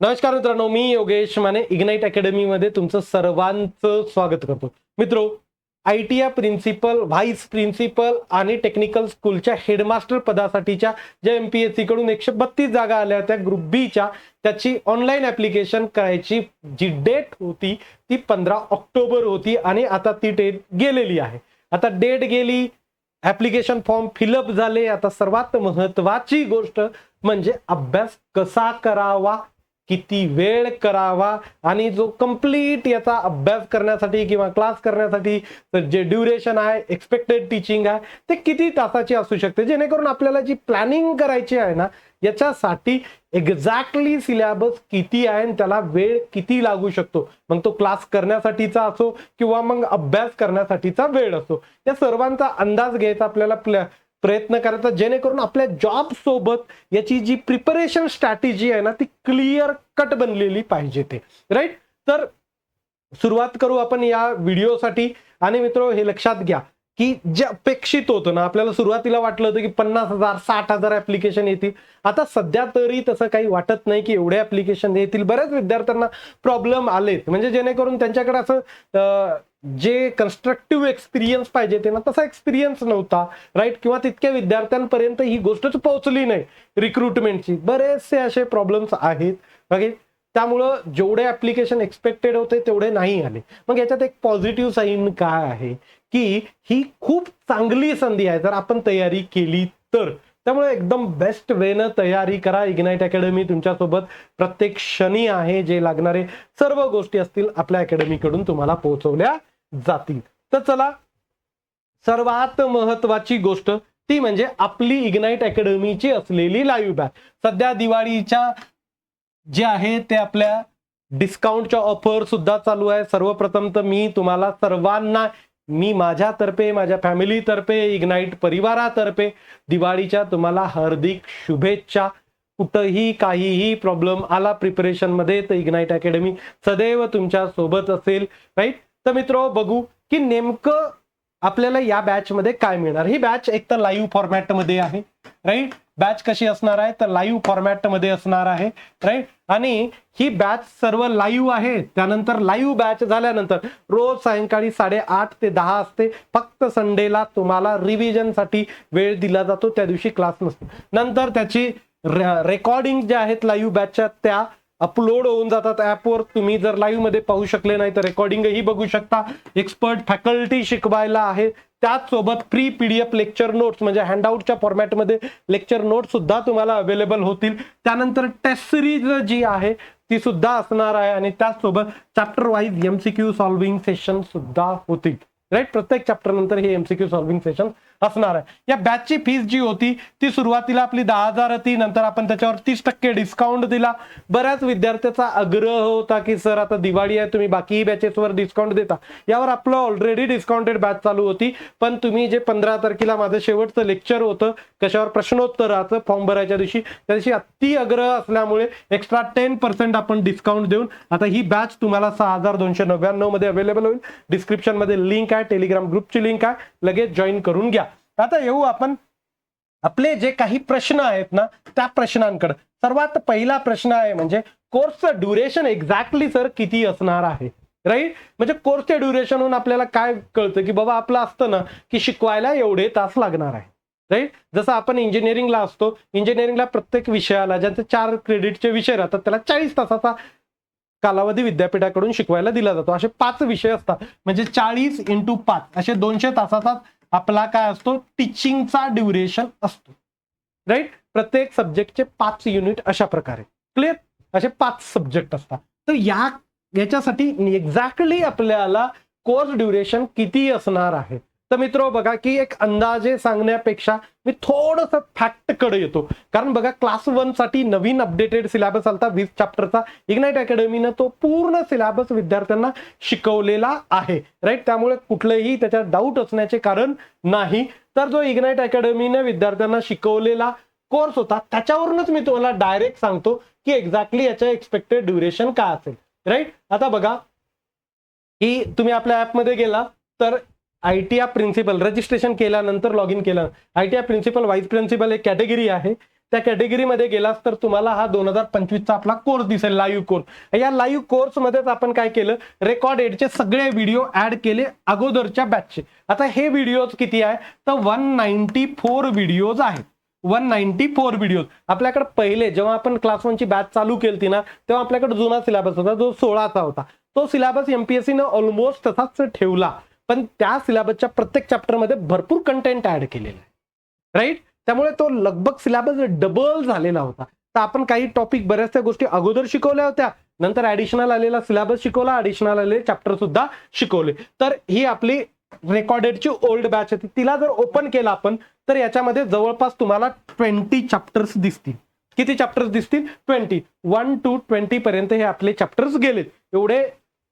नमस्कार मित्रांनो, मी Yogesh Mane ignite academy मध्ये तुमचं सर्वांचं स्वागत करतो. मित्रो, ITI प्रिन्सिपल, व्हाईस प्रिन्सिपल आणि टेक्निकल स्कूलच्या हेडमास्टर पदासाठीच्या ज्या MPSC कडून 132 जागा आल्या होत्या ग्रुप बी च्या, त्याची ऑनलाईन ऍप्लिकेशन करायची जी डेट होती ती 15 ऑक्टोबर होती आणि आता ती डेट गेलेली आहे. आता डेट गेली, ऍप्लिकेशन फॉर्म फिलअप झाले. आता सर्वात महत्वाची गोष्ट म्हणजे अभ्यास कसा करावा, किती वेळ करावा आणि जो कंप्लीट याचा अभ्यास करण्यासाठी किंवा क्लास करण्यासाठी जे ड्युरेशन आहे, एक्सपेक्टेड टीचिंग आहे, ते किती तासाची असू शकते, जेणेकरून आपल्याला जी प्लॅनिंग करायची आहे ना, याच्यासाठी एक्झॅक्टली सिलेबस किती आहे आणि त्याला वेळ किती लागू शकतो, मग तो क्लास करण्यासाठीचा असो किंवा मग अभ्यास करण्यासाठीचा वेळ असो, या सर्वांचा अंदाज घ्यायचा आपल्याला प्रयत्न करायचा, जेणेकरून आपल्या जॉब सोबत याची जी प्रिपरेशन स्ट्रॅटेजी आहे ना, ती क्लिअर कट बनलेली पाहिजे ते राईट. तर सुरुवात करू आपण या व्हिडिओसाठी. आणि मित्रो, हे लक्षात घ्या की जे अपेक्षित होतं ना, आपल्याला सुरुवातीला वाटलं होतं की 50,000 60,000 ऍप्लिकेशन येतील. आता सध्या तरी तसं काही वाटत नाही की एवढे ऍप्लिकेशन येतील. बऱ्याच विद्यार्थ्यांना प्रॉब्लेम आलेत, म्हणजे जेणेकरून त्यांच्याकडे असं जे कन्स्ट्रक्टिव्ह एक्सपिरियन्स पाहिजे ते ना, तसा एक्सपिरियन्स नव्हता राईट, किंवा तितक्या विद्यार्थ्यांपर्यंत ही गोष्टच पोहोचली नाही रिक्रुटमेंटची. बरेचसे असे प्रॉब्लेम्स आहेत बघे. त्यामुळं जेवढे ऍप्लिकेशन एक्सपेक्टेड होते तेवढे नाही आले. मग याच्यात एक पॉझिटिव्ह साईन काय आहे की ही खूप चांगली संधी आहे जर आपण तयारी केली तर. त्यामुळे एकदम बेस्ट वेनं तयारी करा. इग्नाइट अकॅडमी तुमच्यासोबत प्रत्येक क्षणी आहे. जे लागणारे सर्व गोष्टी असतील आपल्या अकॅडमीकडून तुम्हाला पोहोचवल्या जातील. तर चला, सर्वात महत्वाची गोष्ट ती म्हणजे आपली इग्नाइट अकॅडमीची असलेली लाईव्ह बॅच. सध्या दिवाळीच्या जे आहे ते आपल्या डिस्काउंटच्या ऑफर सुद्धा चालू आहे. सर्वप्रथम तर मी तुम्हाला सर्वांना, मी माझ्यातर्फे, माझ्या फॅमिलीतर्फे, इग्नाइट परिवारातर्फे दिवाळीच्या तुम्हाला हार्दिक शुभेच्छा. कुठंही काहीही प्रॉब्लेम आला प्रिपरेशन मध्ये तर इग्नाइट अकॅडमी सदैव तुमच्या सोबत असेल राईट. तर मित्रो, बघू की नेमकं आपल्याला या बॅच मध्ये काय मिळणार. ही बॅच एक तर लाईव्ह फॉर्मॅट मध्ये आहे राईट. बॅच कशी असणार आहे तर लाईव्ह फॉर्मॅट मध्ये असणार आहे राईट. आणि ही बॅच सर्व लाईव्ह आहे. त्यानंतर लाईव्ह बॅच झाल्यानंतर रोज सायंकाळी 8:30 ते 10 असते. फक्त संडेला तुम्हाला रिव्हिजनसाठी वेळ दिला जातो, त्या दिवशी क्लास नसतो. नंतर त्याची रेकॉर्डिंग ज्या आहेत लाईव्ह बॅचच्या त्या अपलोड होऊन जातात ऍपवर. तुम्ही जर लाईव्ह मध्ये पाहू शकले नाही तर रेकॉर्डिंगही बघू शकता. एक्सपर्ट फॅकल्टी शिकवायला आहे. त्याचसोबत फ्री PDF लेक्चर नोट्स म्हणजे हँडआउटच्या फॉर्मॅटमध्ये लेक्चर नोट्स सुद्धा तुम्हाला अवेलेबल होतील. त्यानंतर टेस्ट सिरीज जी आहे ती सुद्धा असणार आहे आणि त्याचसोबत chapter wise MCQ solving session सुद्धा होतील राईट. प्रत्येक चॅप्टर नंतर हे MCQ सॉल्व्हिंग सेशन असणार आहे. या बॅचची फीस जी होती ती सुरुवातीला आपली 10,000 होती. नंतर आपण त्याच्यावर 30% डिस्काउंट दिला. बऱ्याच विद्यार्थ्याचा आग्रह होता की सर आता दिवाळी आहे, तुम्ही बाकी बॅचेसवर डिस्काउंट देता. यावर आपलं ऑलरेडी डिस्काउंटेड बॅच चालू होती. पण तुम्ही जे 15 तारखेला माझं शेवटचं लेक्चर होतं कशावर, प्रश्नोत्तराचं, फॉर्म भरायच्या दिवशी, त्या दिवशी अति आग्रह असल्यामुळे एक्स्ट्रा 10% आपण डिस्काउंट देऊन आता ही बॅच तुम्हाला 6,299 मध्ये अवेलेबल होईल. डिस्क्रिप्शन मध्ये लिंक आहे, टेलिग्राम ग्रुपची लिंक आहे, लगेच जॉईन करून घ्या. आता येऊ आपण आपले जे काही प्रश्न आहेत ना त्या प्रश्नांकडे. सर्वात पहिला प्रश्न आहे म्हणजे कोर्सचं ड्युरेशन एक्झॅक्टली सर किती असणार आहे राईट. म्हणजे कोर्सच्या ड्युरेशनहून आपल्याला काय कळतं की बाबा आपलं असतं ना की शिकवायला एवढे तास लागणार आहे राईट. जसं आपण इंजिनिअरिंगला असतो, इंजिनिअरिंगला प्रत्येक विषयाला ज्यांचे 4 क्रेडिटचे विषय राहतात त्याला 40 तासाचा कालावधी विद्यापीठाकडून शिकवायला दिला जातो. असे 5 विषय असतात म्हणजे 40 × 5 असे 200 तासाचा आपला काय असतो टीचिंगचा ड्युरेशन असतो राईट. प्रत्येक सब्जेक्टचे 5 युनिट अशा प्रकारे क्लिअर, असे 5 सब्जेक्ट असतात. तर याच्यासाठी एक्झॅक्टली आपल्याला कोर्स ड्युरेशन किती असणार आहे. तर मित्रो बघा की एक अंदाजे सांगण्यापेक्षा मी थोडंसं फॅक्टकडे येतो. कारण बघा क्लास 1 साठी नवीन अपडेटेड सिलेबस आलता 20 चॅप्टरचा. इग्नाइट अकॅडमीनं तो पूर्ण सिलेबस विद्यार्थ्यांना शिकवलेला आहे राईट. त्यामुळे कुठलंही त्याच्यात डाऊट असण्याचे कारण नाही. तर जो इग्नाइट अकॅडमीने विद्यार्थ्यांना शिकवलेला कोर्स होता त्याच्यावरूनच मी तुम्हाला डायरेक्ट सांगतो की एक्झॅक्टली याच्या एक्सपेक्टेड ड्युरेशन काय असेल राईट. आता बघा की तुम्ही आपल्या ऍपमध्ये गेला तर ITI प्रिन्सिपल रजिस्ट्रेशन केल्यानंतर लॉग इन केलं. ITI प्रिन्सिपल, व्हाईस प्रिन्सिपल एक कॅटेगरी आहे. त्या कॅटेगरीमध्ये गेलास तर तुम्हाला हा 2025चा आपला कोर्स दिसेल, लाईव्ह कोर्स. या लाईव्ह कोर्समध्येच आपण काय केलं, रेकॉर्डेडचे सगळे व्हिडिओ ऍड केले अगोदरच्या बॅचचे. आता हे व्हिडिओज किती आहे तर 194 व्हिडिओज आहेत. 194 व्हिडिओ. आपल्याकडे पहिले जेव्हा आपण क्लास 1ची बॅच चालू केली ना तेव्हा आपल्याकडे जुना सिलेबस होता जो 16चा होता. तो सिलेबस एमपीएससीनं ऑलमोस्ट तसाच ठेवला, पण त्या सिलेबसच्या प्रत्येक चॅप्टरमध्ये भरपूर कंटेंट ऍड केलेलं आहे, राईट. त्यामुळे तो लगभग सिलेबस डबल झालेला होता. तर आपण काही टॉपिक बऱ्याचशा गोष्टी अगोदर शिकवल्या होत्या, नंतर ऍडिशनल आलेला सिलेबस शिकवला, ऍडिशनल आलेले चॅप्टर सुद्धा शिकवले. तर ही आपली रेकॉर्डेडची ओल्ड बॅच होती. तिला जर ओपन केला आपण तर याच्यामध्ये जवळपास तुम्हाला 20 चॅप्टर्स दिसतील. किती चॅप्टर्स दिसतील? 20. 1 to 20 पर्यंत हे आपले चॅप्टर्स गेलेत. एवढे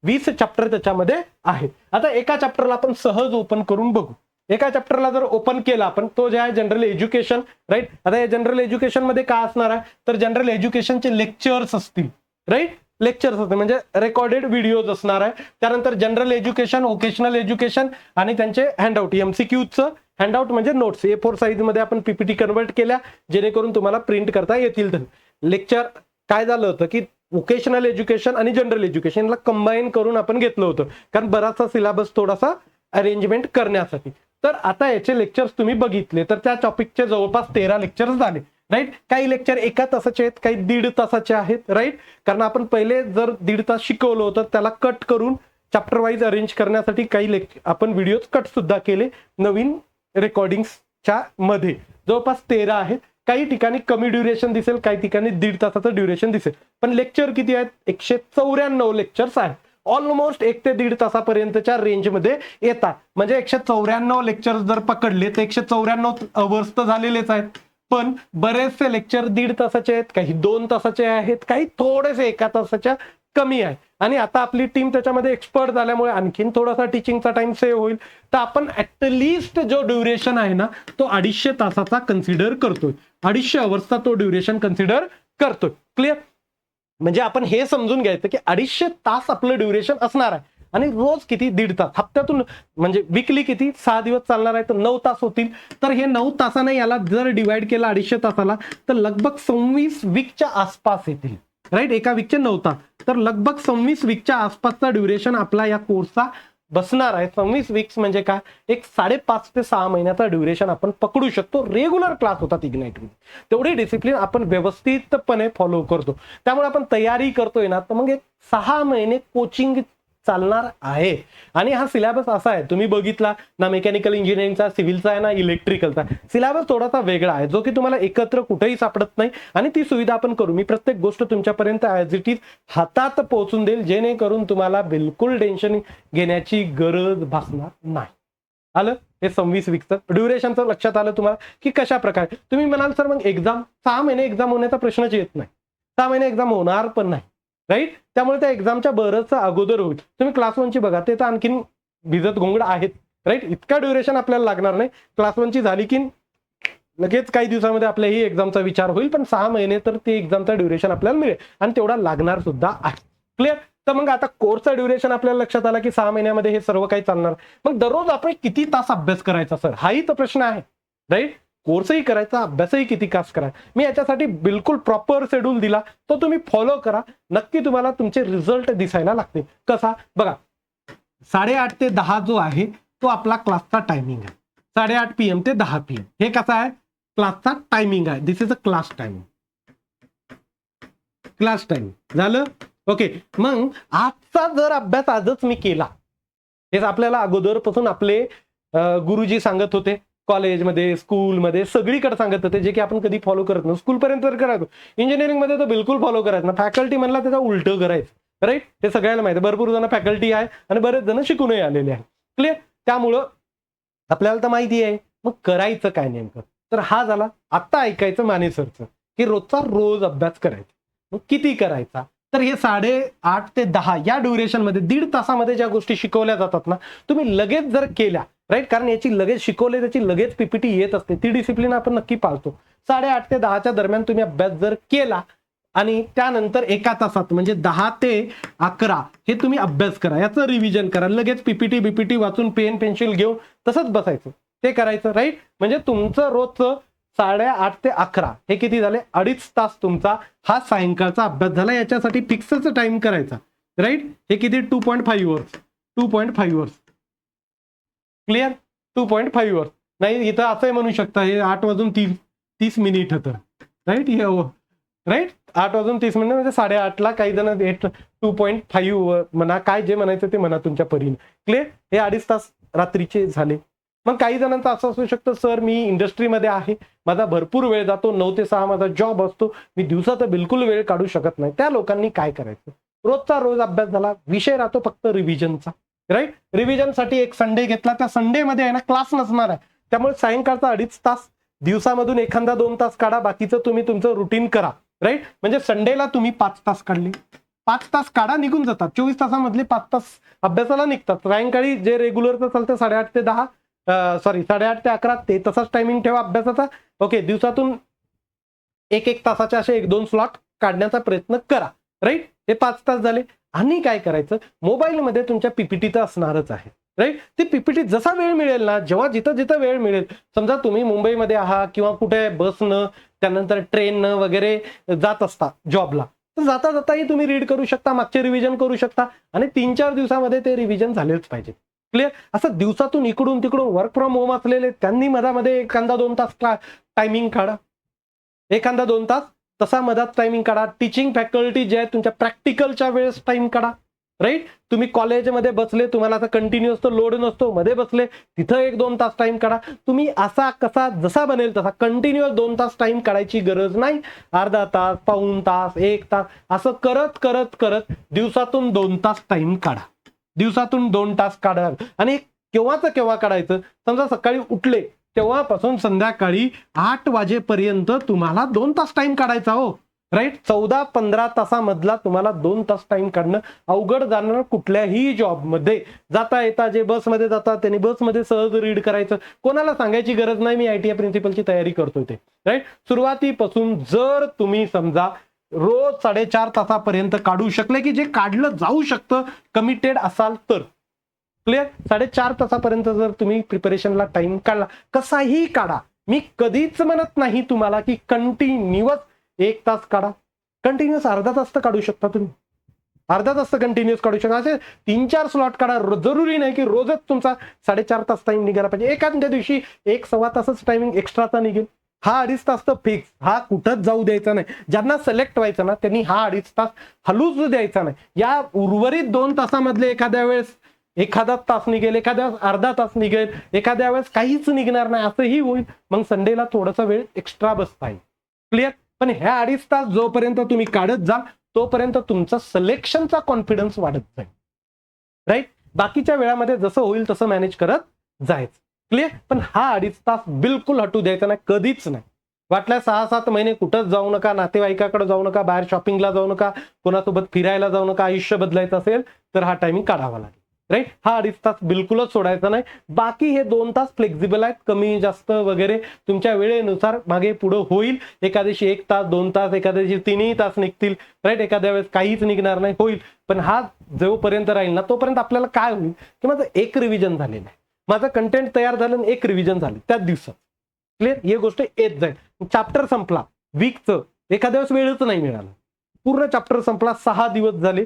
20 चॅप्टर त्याच्यामध्ये आहेत. आता एका चॅप्टरला आपण सहज ओपन करून बघू. एका चॅप्टरला जर ओपन केला आपण, तो जे आहे जनरल एज्युकेशन, राईट. आता या जनरल एज्युकेशन मध्ये काय असणार आहे तर जनरल एज्युकेशनचे लेक्चर्स असतील, राईट. लेक्चर्स असतील म्हणजे रेकॉर्डेड व्हिडिओज असणार आहे. त्यानंतर जनरल एज्युकेशन, व्होकेशनल एज्युकेशन आणि त्यांचे हँडआउट, एमसीक्यूचं हँडआउट म्हणजे नोट्स A4 साईज मध्ये आपण पीपीटी कन्वर्ट केल्या जेणेकरून तुम्हाला प्रिंट करता येतील. तर लेक्चर काय झालं होतं की व्होकेशनल एज्युकेशन आणि जनरल एज्युकेशनला कंबाईन करून आपण घेतलं होतं, कारण बराचसा सिलेबस थोडासा अरेंजमेंट करण्यासाठी. तर आता याचे लेक्चर्स तुम्ही बघितले तर त्या टॉपिकचे जवळपास 13 लेक्चर्स झाले, राईट. काही लेक्चर 1 तासाचे आहेत, काही 1.5 तासाचे आहेत, राईट. कारण आपण पहिले जर 1.5 तास शिकवलं होतं त्याला कट करून चॅप्टर वाईज अरेंज करण्यासाठी काही आपण व्हिडिओज कट सुद्धा केले नवीन रेकॉर्डिंगच्या मध्ये. जवळपास 13 आहेत. काही ठिकाणी कमी ड्युरेशन दिसेल, काही ठिकाणी 1.5 तासाचं ड्युरेशन दिसेल, पण लेक्चर किती आहेत? 194 लेक्चर्स आहेत. ऑलमोस्ट 1 ते 1.5 तासापर्यंतच्या रेंजमध्ये येतात. म्हणजे 194 लेक्चर्स जर पकडले तर 194 अवर्स तर झालेलेच आहेत. पण बरेचसे लेक्चर 1.5 तासाचे आहेत, काही 2 तासाचे आहेत, काही थोडेसे 1 तासाच्या कमी आहे. आणि आता आपली टीम त्याच्यामध्ये एक्सपर्ट झाल्यामुळे आणखीन थोडासा टीचिंगचा टाइम सेव्ह होईल. तर आपण ऍटलिस्ट जो ड्युरेशन आहे ना तो 250 तासाचा कन्सिडर करतोय. 250 अवर्सचा तो ड्युरेशन कन्सिडर करतोय. क्लिअर? म्हणजे आपण हे समजून घ्यायचं की 250 तास आपलं ड्युरेशन असणार आहे. आणि रोज किती? 1.5 तास. हप्त्यातून म्हणजे वीकली किती? 6 दिवस चालणार आहे तर 9 तास होतील. तर हे 9 तासाने याला जर डिवाइड केला 250 तासाला तर लगभग 26 वीकच्या आसपास येतील, राईट. एका वीकचे 9 तास तर लगभग 26 वीकच्या आसपासचा ड्युरेशन आपला या कोर्सचा बसणार आहे. 26 वीक्स म्हणजे काय? एक 5.5 ते 6 महिन्याचा ड्युरेशन आपण पकडू शकतो. रेग्युलर क्लास होतात इग्नाइटमध्ये. तेवढी डिसिप्लिन आपण व्यवस्थितपणे फॉलो करतो. त्यामुळे आपण तयारी करतोय ना तर मग एक 6 महिने कोचिंग चालणार आहे. आणि हा सिलेबस असा आहे, तुम्ही बघितला ना, मेकॅनिकल इंजिनिअरिंगचा, सिव्हिलचा आहे ना, इलेक्ट्रिकलचा सिलेबस थोडासा वेगळा आहे जो की तुम्हाला एकत्र कुठेही सापडत नाही. आणि ती सुविधा आपण करू. मी प्रत्येक गोष्ट तुमच्यापर्यंत ॲज इट इज हातात पोहोचून देईल जेणेकरून तुम्हाला बिलकुल टेन्शन घेण्याची गरज भासणार नाही. आलं हे 26 वीकचं ड्युरेशनचं लक्षात आलं तुम्हाला की कशा प्रकारे. तुम्ही म्हणाल सर मग एक्झाम 6 महिने एक्झाम होण्याचा प्रश्नच येत नाही. 6 महिने एक्झाम होणार पण नाही, राईट. त्यामुळे त्या एक्झामच्या बरंच अगोदर होईल. तुम्ही क्लास 1ची बघा, ते तर आणखीन भिजत घोंगड आहेत, राईट. इतका ड्युरेशन आपल्याला लागणार नाही. क्लास 1ची झाली की लगेच काही दिवसामध्ये आपल्या ही एक्झामचा विचार होईल, पण 6 महिने तर ती एक्झामचा ड्युरेशन आपल्याला मिळेल आणि तेवढा लागणार सुद्धा आहे. क्लिअर? तर मग आता कोर्सचा ड्युरेशन आपल्याला लक्षात आला की 6 महिन्यामध्ये हे सर्व काही चालणार. मग दररोज आपण किती तास अभ्यास करायचा सर, हाही तर प्रश्न आहे, राईट. कोर्सही करायचा, अभ्यासही किती तास करायचा. मी याच्यासाठी बिलकुल प्रॉपर शेड्यूल दिला, तो तुम्ही फॉलो करा. नक्की तुम्हाला तुमचे रिझल्ट दिसायला लागतील. कसा? बघा, 8:30 ते 10 जो आहे तो आपला क्लासचा टायमिंग आहे. 8:30 PM ते 10 PM हे कसा आहे? क्लासचा टायमिंग आहे. This is a class timing. Class timing झालं. ओके. मग आजचा जर अभ्यास आजच मी केला, हेच आपल्याला अगोदरपासून आपले गुरुजी सांगत होते, कॉलेजमध्ये, स्कूलमध्ये सगळीकडे सांगत होते, जे की आपण कधी फॉलो करत नाही. स्कूलपर्यंत तर करायचो, इंजिनिअरिंगमध्ये तर बिलकुल फॉलो करायचं ना. फॅकल्टी म्हणला त्याचा उलटं करायचं, राईट. हे सगळ्याला माहिती आहे. भरपूर जण फॅकल्टी आहे आणि बरेच जण शिकूनही आलेले आहे. क्लिअर? त्यामुळं आपल्याला तर माहिती आहे. मग करायचं काय नेमकं? तर हा झाला आत्ता ऐकायचं माने सरचं की रोजचा रोज अभ्यास करायचा. मग किती करायचा? तर हे 8:30 ते 10 या ड्युरेशन मध्ये 1.5 तासामध्ये ज्या गोष्टी शिकवल्या जातात ना, तुम्ही लगेच जर केल्या, राईट. कारण याची लगेच शिकवले त्याची लगेच पीपीटी येत असते, ती डिसिप्लिन आपण नक्की पाळतो. 8:30 ते 10च्या दरम्यान तुम्ही अभ्यास जर केला आणि त्यानंतर 1 तासात म्हणजे 10 ते 11 हे तुम्ही अभ्यास करा, याचं रिव्हिजन करा. लगेच पीपीटी वाचून पेन पेन्सिल घेऊन तसंच बसायचं, ते करायचं, राईट. म्हणजे तुमचं रोजचं 8:30 ते 11 हे किती झाले? 2.5 तास तुमचा हा सायंकाळचा अभ्यास झाला. याच्यासाठी फिक्सच टाइम करायचा, राईट? हे किती? 2.5 अवर्स. 2.5 अवर्स. क्लिअर? 2.5 अवर्स. नाही, इथं असंही म्हणू शकता हे 8:30 होतं, राईट? हे राईट, 8:30 म्हणजे 8:30ला. काही जण 2.5 म्हणा, काय जे म्हणायचं ते म्हणा तुमच्या परीने. क्लिअर? हे 2.5 तास रात्रीचे झाले. मग काही जणांचं असं असू शकतं, सर मी इंडस्ट्रीमध्ये आहे, माझा भरपूर वेळ जातो, 9 ते 6 माझा जॉब असतो, मी दिवसात बिलकुल वेळ काढू शकत नाही. त्या लोकांनी काय करायचं? रोजचा रोज अभ्यास झाला, विषय राहतो फक्त रिव्हिजनचा, राईट? रिव्हिजनसाठी एक संडे घेतला, त्या संडेमध्ये आहे ना क्लास नसणार आहे, त्यामुळे सायंकाळचा 2.5 तास, दिवसामधून एखादा 2 तास काढा, बाकीचं तुम्ही तुमचं रुटीन करा, राईट? म्हणजे संडेला तुम्ही 5 तास काढले, 5 तास काढा, निघून जातात. 24 तासामधले 5 तास अभ्यासाला निघतात. सायंकाळी जे रेग्युलरचं चालतं 8:30 ते 10, 8:30 ते 11 ते तसाच टायमिंग ठेवा अभ्यासाचा. ओके, दिवसातून 1-1 तासाचे असे 1-2 स्लॉट काढण्याचा प्रयत्न करा, राईट? हे 5 तास झाले. आणि काय करायचं? मोबाईलमध्ये तुमच्या पीपीटी तर असणारच आहे, राईट? ती पीपीटी जसा वेळ मिळेल ना, जेव्हा जिथं जिथं वेळ मिळेल, समजा तुम्ही मुंबईमध्ये आहात किंवा कुठे बसनं त्यानंतर ट्रेननं वगैरे जात असता जॉबला, तर जाता जाताही तुम्ही रीड करू शकता, मागचे रिव्हिजन करू शकता आणि 3-4 दिवसामध्ये ते रिव्हिजन झालेच पाहिजे. क्लिअर? असं दिवसातून इकडून तिकडून वर्क फ्रॉम होम असलेले त्यांनी मधामध्ये एखादा 2 तास टायमिंग काढा, एखादा 2 तास तसा मधात टायमिंग काढा. टीचिंग फॅकल्टी जे आहे तुमच्या प्रॅक्टिकलच्या वेळेस टाइम काढा, राईट? तुम्ही कॉलेजमध्ये बसले, तुम्हाला आता कंटिन्युअस तो लोड नसतो, मध्ये बसले तिथं 1-2 तास टाइम काढा. तुम्ही असा कसा जसा बनेल तसा कंटिन्युअस 2 तास टाइम काढायची गरज नाही. अर्धा तास, पाऊण तास, 1 तास असं करत करत करत दिवसातून 2 तास टाइम काढा. दिवसातून 2 तास काढा. आणि केव्हाचं केव्हा काढायचं? समजा सकाळी उठले तेव्हापासून संध्याकाळी 8 वाजेपर्यंत तुम्हाला 2 तास टाइम काढायचा, हो, राईट? 14-15 तासामधला तुम्हाला 2 तास टाइम काढणं अवघड जाणार कुठल्याही जॉबमध्ये. जाता येता जे बसमध्ये जातात त्यांनी बसमध्ये सहज रीड करायचं, कोणाला सांगायची गरज नाही मी ITI प्रिन्सिपलची तयारी करतोय ते, राईट? सुरुवातीपासून जर तुम्ही समजा रोज 4.5 तासापर्यंत काढू शकले, की जे काढलं जाऊ शकतं, कमिटेड असाल तर. क्लिअर? 4.5 तासापर्यंत जर तुम्ही प्रिपरेशनला टाइम काढला, कसाही काढा, मी कधीच म्हणत नाही तुम्हाला की कंटिन्युअस 1 तास काढा. कंटिन्युअस अर्धा तास तर काढू शकता तुम्ही, अर्धा तास तर कंटिन्युअस काढू शकता. असे 3-4 स्लॉट काढा. जरुरी नाही की रोजच तुमचा 4.5 तास टाइम निघायला पाहिजे. एखाद्या दिवशी 1-1.25 तासच टायमिंग एक्स्ट्राचा निघेल. हा 2.5 तास तर फिक्स, हा कुठंच जाऊ द्यायचा नाही. ज्यांना सिलेक्ट व्हायचं ना त्यांनी हा 2.5 तास हलूच द्यायचा नाही. या उर्वरित 2 तासामधले एखाद्या वेळेस एखादा तास निघेल, एखाद्या अर्धा तास निघेल, एखाद्या वेळेस काहीच निघणार नाही, असंही होईल. मग संडेला थोडासा वेळ एक्स्ट्रा बसता येईल. क्लिअर? पण ह्या 2.5 तास जोपर्यंत तुम्ही काढत जाल तोपर्यंत तुमचा सिलेक्शनचा कॉन्फिडन्स वाढत जाईल, राईट? बाकीच्या वेळामध्ये जसं होईल तसं मॅनेज करत जायचं. क्लिअर? पण हा 2.5 तास बिलकुल हटू द्यायचा नाही, कधीच नाही. वाटल्या 6-7 महिने कुठंच जाऊ नका, नातेवाईकाकडे जाऊ नका, बाहेर शॉपिंगला जाऊ नका, कोणासोबत फिरायला जाऊ नका. आयुष्य बदलायचं असेल तर हा टायमिंग काढावा लागेल, राईट? हा 2.5 तास बिलकुलच सोडायचा नाही. बाकी हे 2 तास फ्लेक्झिबल आहेत, कमी जास्त वगैरे तुमच्या वेळेनुसार मागे पुढे होईल. एका दिवशी 1 तास, 2 तास, एखाद्या दिवशी 3 तास निघतील, राईट? एखाद्या वेळेस काहीच निघणार नाही, होईल. पण हा जोपर्यंत राहील ना तोपर्यंत आपल्याला काय होईल की माझं एक रिव्हिजन झालेलं आहे, माझं कंटेंट तयार झालं, एक रिव्हिजन झालं त्याच दिवसात. क्लिअर? ही गोष्ट येत जाईल. चॅप्टर संपला, वीकचं एखाद्या वेळेस वेळच नाही मिळाला, पूर्ण चॅप्टर संपला, 6 दिवस झाले,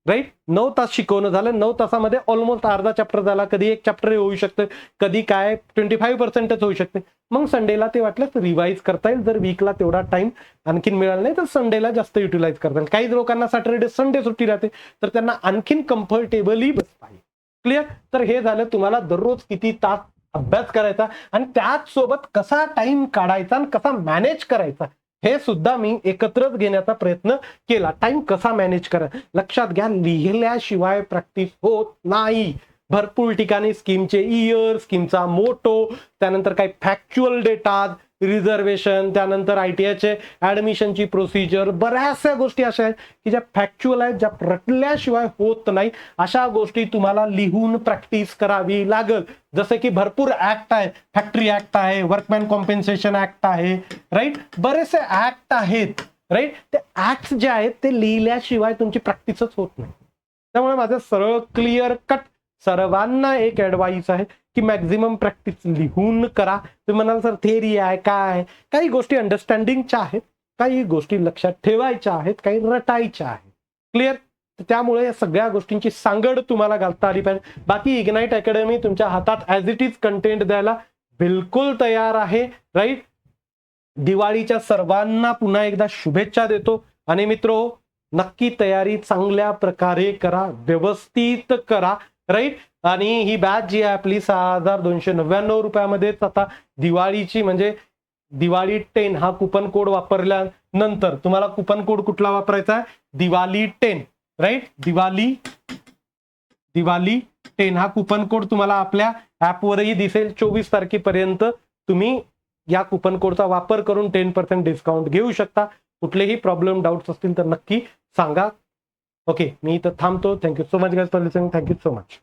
राईट? 9 तास शिकवणं झालं, 9 तासामध्ये ऑलमोस्ट अर्धा चॅप्टर झाला. कधी एक चॅप्टर होऊ शकतं, कधी काय 25% होऊ शकते. मग संडेला ते वाटलं रिवाईज करता येईल. जर वीकला तेवढा टाइम आणखीन मिळाला नाही तर संडेला जास्त युटिलाइज करता येईल. काही लोकांना सॅटर्डे संडे सुट्टी राहते तर त्यांना आणखीन कम्फर्टेबली बसता येईल. क्लिअर? तर हे झालं तुम्हाला दररोज किती तास अभ्यास करायचा आणि त्याच सोबत कसा टाइम काढायचा आणि कसा मॅनेज करायचा हे सुद्धा मी एकत्रच घेण्याचा प्रयत्न केला. टाइम कसा मॅनेज करा, लक्षात घ्या, लिहिल्याशिवाय प्रॅक्टिस होत नाही. भरपूर ठिकाणी स्कीमचे इयर, स्कीमचा मोटो, त्यानंतर काही फॅक्च्युअल डेटा, रिझर्वेशन, त्यानंतर ITIचे ऍडमिशनची प्रोसिजर, बऱ्याचशा गोष्टी अशा आहेत की ज्या फॅक्च्युअल आहेत, ज्या रटल्याशिवाय होत नाही. अशा गोष्टी तुम्हाला लिहून प्रॅक्टिस करावी लागेल. जसं की भरपूर ऍक्ट आहे, फॅक्टरी ऍक्ट आहे, वर्कमॅन कॉम्पेन्सेशन ऍक्ट आहे, राईट? बरेचसे ऍक्ट आहेत, राईट? ते ऍक्ट जे आहेत ते लिहिल्याशिवाय तुमची प्रॅक्टिसच होत नाही. त्यामुळे माझं सरळ क्लिअर कट सर्वांना एक ऍडवाइस आहे की मॅक्झिमम प्रॅक्टिस लिहून करा. तुम्ही म्हणाल सर थेअरी आहे काय आहे, काही गोष्टी अंडरस्टँडिंगच्या आहेत, काही गोष्टी लक्षात ठेवायच्या आहेत, काही रटायच्या आहेत. क्लिअर? त्यामुळे या सगळ्या गोष्टींची सांगड तुम्हाला घालता आली पाहिजे. बाकी इग्नाइट अकॅडमी तुमच्या हातात ॲज इट इज कंटेंट द्यायला बिलकुल तयार आहे. राईट? दिवाळीच्या सर्वांना पुन्हा एकदा शुभेच्छा देतो. आणि मित्रो, नक्की तयारी चांगल्या प्रकारे करा, व्यवस्थित करा. राईट? आणि ही बॅच जी आहे आपली 6299 रुपयामध्येच आता दिवाळीची म्हणजे दिवाळी 10 हा कुपन कोड वापरल्यानंतर तुम्हाला कुपन कोड कुठला वापरायचा आहे? दिवाळी 10. राईट? दिवाळी 10 हा कुपन कोड तुम्हाला आपल्या ऍपवरही दिसेल. 24 तारखेपर्यंत तुम्ही या कुपन कोडचा वापर करून 10% डिस्काउंट घेऊ शकता. कुठलेही प्रॉब्लेम डाऊट्स असतील तर नक्की सांगा. ओके, मी इथं थांबतो. Thank you so much guys for listening. Thank you so much.